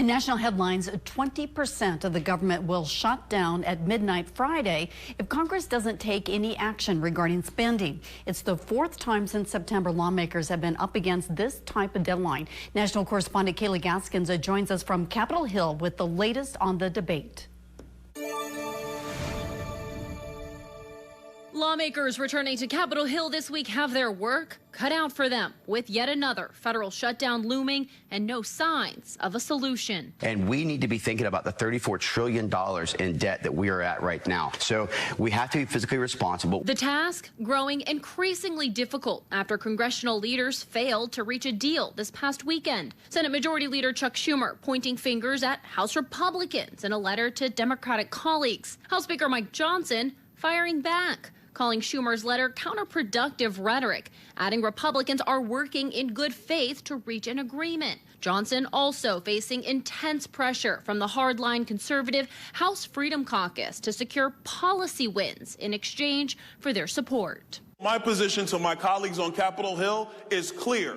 In national headlines, 20% of the government will shut down at midnight Friday if Congress doesn't take any action regarding spending. It's the fourth time since September lawmakers have been up against this type of deadline. National correspondent Kayla Gaskins joins us from Capitol Hill with the latest on the debate. Lawmakers returning to Capitol Hill this week have their work cut out for them, with yet another federal shutdown looming and no signs of a solution. And we need to be thinking about the $34 trillion in debt that we are at right now. So we have to be fiscally responsible. The task growing increasingly difficult after congressional leaders failed to reach a deal this past weekend. Senate Majority Leader Chuck Schumer pointing fingers at House Republicans in a letter to Democratic colleagues. House Speaker Mike Johnson firing back, calling Schumer's letter counterproductive rhetoric, adding Republicans are working in good faith to reach an agreement. Johnson also facing intense pressure from the hardline conservative House Freedom Caucus to secure policy wins in exchange for their support. My position to my colleagues on Capitol Hill is clear.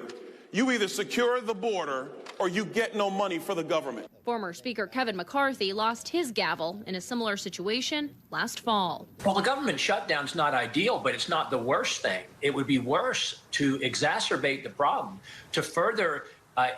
You either secure the border or you get no money for the government. Former Speaker Kevin McCarthy lost his gavel in a similar situation last fall. Well, the government shutdown's not ideal, but it's not the worst thing. It would be worse to exacerbate the problem, to further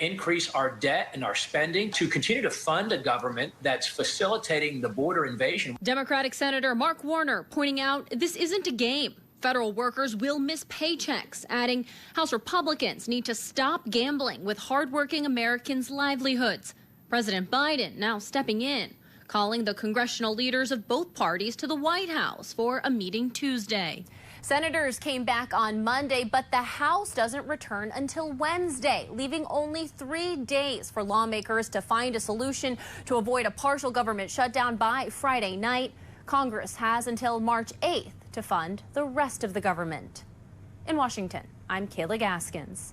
increase our debt and our spending, to continue to fund a government that's facilitating the border invasion. Democratic Senator Mark Warner pointing out this isn't a game. Federal workers will miss paychecks, adding House Republicans need to stop gambling with hardworking Americans' livelihoods. President Biden now stepping in, calling the congressional leaders of both parties to the White House for a meeting Tuesday. Senators came back on Monday, but the House doesn't return until Wednesday, leaving only 3 days for lawmakers to find a solution to avoid a partial government shutdown by Friday night. Congress has until March 8th to fund the rest of the government. In Washington, I'm Kayla Gaskins.